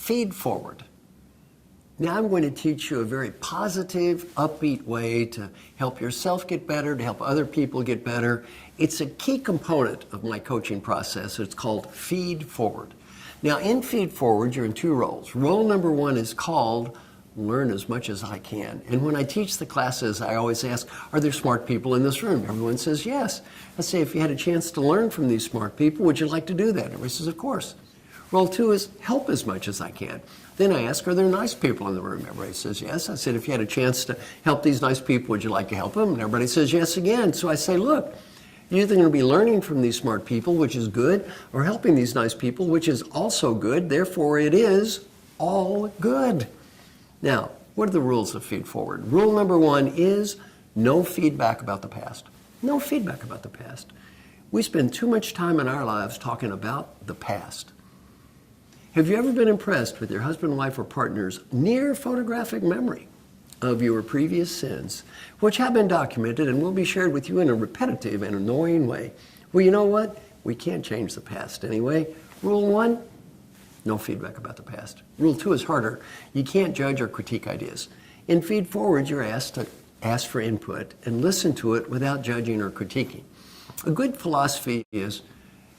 Feed Forward. Now I'm going to teach you a very positive, upbeat way to help yourself get better, to help other people get better. It's a key component of my coaching process. It's called Feed Forward. Now in Feed Forward, you're in two roles. Role number one is called Learn as much as I can. And when I teach the classes, I always ask, are there smart people in this room? Everyone says yes. I say, if you had a chance to learn from these smart people, would you like to do that? Everybody says, of course. Role two is help as much as I can. Then I ask, are there nice people in the room? Everybody says yes. I said, if you had a chance to help these nice people, would you like to help them? And everybody says yes again. So I say, look, you're either going to be learning from these smart people, which is good, or helping these nice people, which is also good. Therefore, it is all good. Now, what are the rules of Feed Forward? Rule number one is no feedback about the past. No feedback about the past. We spend too much time in our lives talking about the past. Have you ever been impressed with your husband, wife, or partner's near photographic memory of your previous sins, which have been documented and will be shared with you in a repetitive and annoying way? Well, you know what? We can't change the past anyway. Rule one, no feedback about the past. Rule two is harder. You can't judge or critique ideas. In Feed Forward, you're asked to ask for input and listen to it without judging or critiquing. A good philosophy is,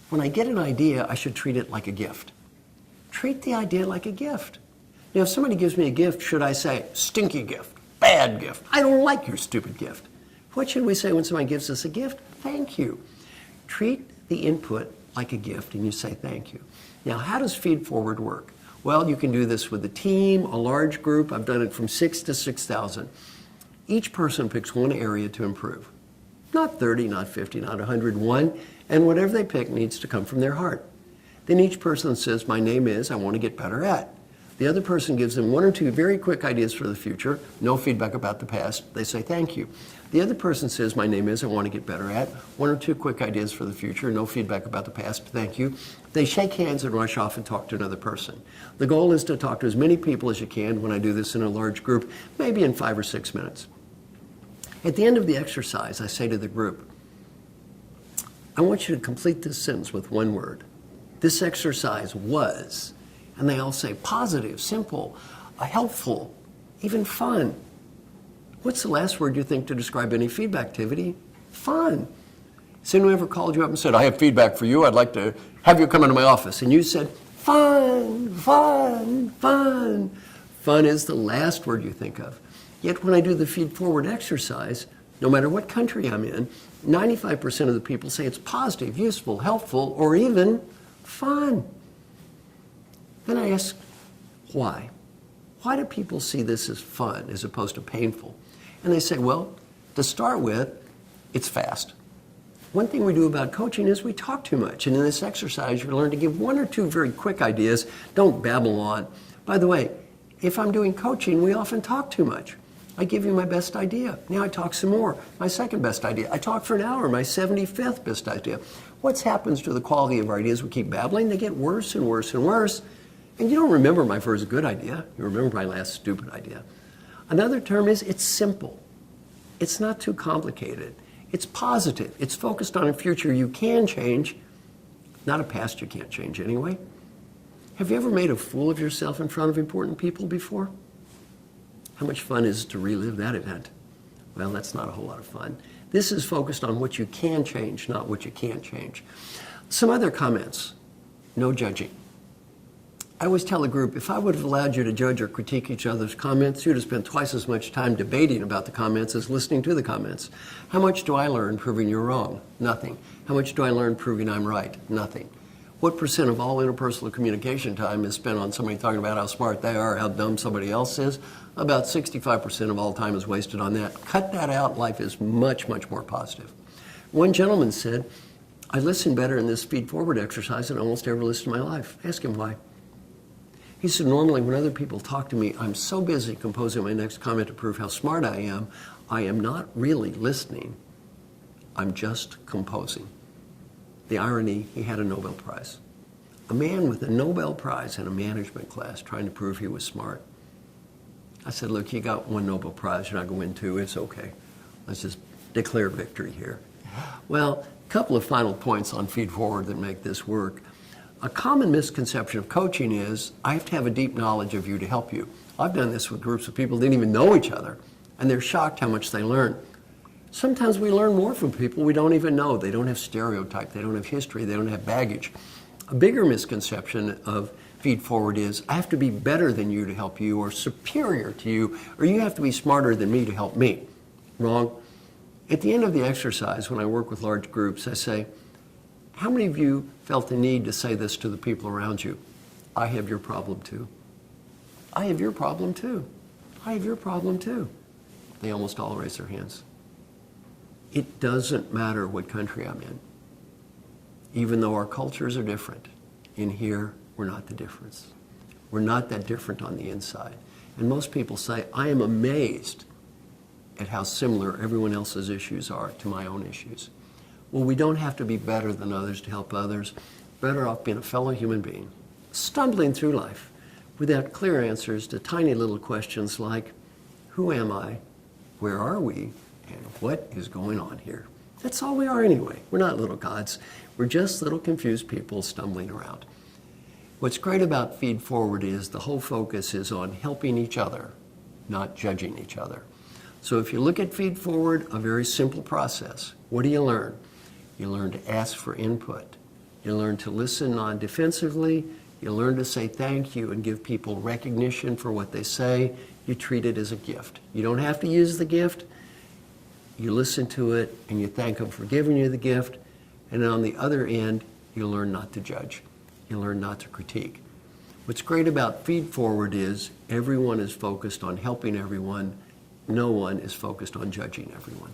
when I get an idea, I should treat it like a gift. Treat the idea like a gift. Now, if somebody gives me a gift, should I say, stinky gift, bad gift, I don't like your stupid gift? What should we say when somebody gives us a gift? Thank you. Treat the input like a gift and you say thank you. Now, how does Feed Forward work? Well, you can do this with a team, a large group. I've done it from 6 to 6,000. Each person picks one area to improve. Not 30, not 50, not 101, and whatever they pick needs to come from their heart. Then each person says, my name is, I want to get better at. The other person gives them one or two very quick ideas for the future, no feedback about the past. They say thank you. The other person says, my name is, I want to get better at. One or two quick ideas for the future, no feedback about the past, thank you. They shake hands and rush off and talk to another person. The goal is to talk to as many people as you can when I do this in a large group, maybe in 5 or 6 minutes. At the end of the exercise, I say to the group, I want you to complete this sentence with one word. This exercise was, and they all say positive, simple, helpful, even fun. What's the last word you think to describe any feedback activity? Fun. Has anyone ever called you up and said, I have feedback for you, I'd like to have you come into my office? And you said, fun, fun, fun. Fun is the last word you think of. Yet when I do the Feed Forward exercise, no matter what country I'm in, 95% of the people say it's positive, useful, helpful, or even fun. Then I ask, why? Why do people see this as fun as opposed to painful? And they say, well, to start with, it's fast. One thing we do about coaching is we talk too much. And in this exercise, you learn to give one or two very quick ideas. Don't babble on. By the way, if I'm doing coaching, we often talk too much. I give you my best idea. Now I talk some more. My second best idea. I talk for an hour. My 75th best idea. What happens to the quality of our ideas? We keep babbling. They get worse and worse and worse. And you don't remember my first good idea. You remember my last stupid idea. Another term is it's simple. It's not too complicated. It's positive. It's focused on a future you can change, not a past you can't change anyway. Have you ever made a fool of yourself in front of important people before? How much fun is it to relive that event? Well, that's not a whole lot of fun. This is focused on what you can change, not what you can't change. Some other comments. No judging. I always tell a group, if I would have allowed you to judge or critique each other's comments, you'd have spent twice as much time debating about the comments as listening to the comments. How much do I learn proving you're wrong? Nothing. How much do I learn proving I'm right? Nothing. What percent of all interpersonal communication time is spent on somebody talking about how smart they are, how dumb somebody else is? About 65% of all time is wasted on that. Cut that out, life is much, much more positive. One gentleman said, I listen better in this Feed Forward exercise than I almost ever listened in my life. Ask him why. He said, normally when other people talk to me, I'm so busy composing my next comment to prove how smart I am not really listening. I'm just composing. The irony, he had a Nobel Prize. A man with a Nobel Prize in a management class trying to prove he was smart. I said, look, you got one Nobel Prize, you're not going to win two, it's okay. Let's just declare victory here. Well, a couple of final points on Feed Forward that make this work. A common misconception of coaching is, I have to have a deep knowledge of you to help you. I've done this with groups of people who didn't even know each other, and they're shocked how much they learn. Sometimes we learn more from people we don't even know. They don't have stereotype, they don't have history, they don't have baggage. A bigger misconception of Feedforward is, I have to be better than you to help you, or superior to you, or you have to be smarter than me to help me. Wrong. At the end of the exercise, when I work with large groups, I say, how many of you felt the need to say this to the people around you? I have your problem too. I have your problem too. I have your problem too. They almost all raise their hands. It doesn't matter what country I'm in. Even though our cultures are different, in here, we're not the difference. We're not that different on the inside. And most people say, I am amazed at how similar everyone else's issues are to my own issues. Well, we don't have to be better than others to help others. Better off being a fellow human being, stumbling through life without clear answers to tiny little questions like, who am I? Where are we? And what is going on here? That's all we are anyway. We're not little gods. We're just little confused people stumbling around. What's great about Feedforward is the whole focus is on helping each other, not judging each other. So if you look at Feedforward, a very simple process. What do you learn? You learn to ask for input. You learn to listen non-defensively. You learn to say thank you and give people recognition for what they say. You treat it as a gift. You don't have to use the gift. You listen to it and you thank them for giving you the gift. And on the other end, you learn not to judge. You learn not to critique. What's great about Feedforward is everyone is focused on helping everyone. No one is focused on judging everyone.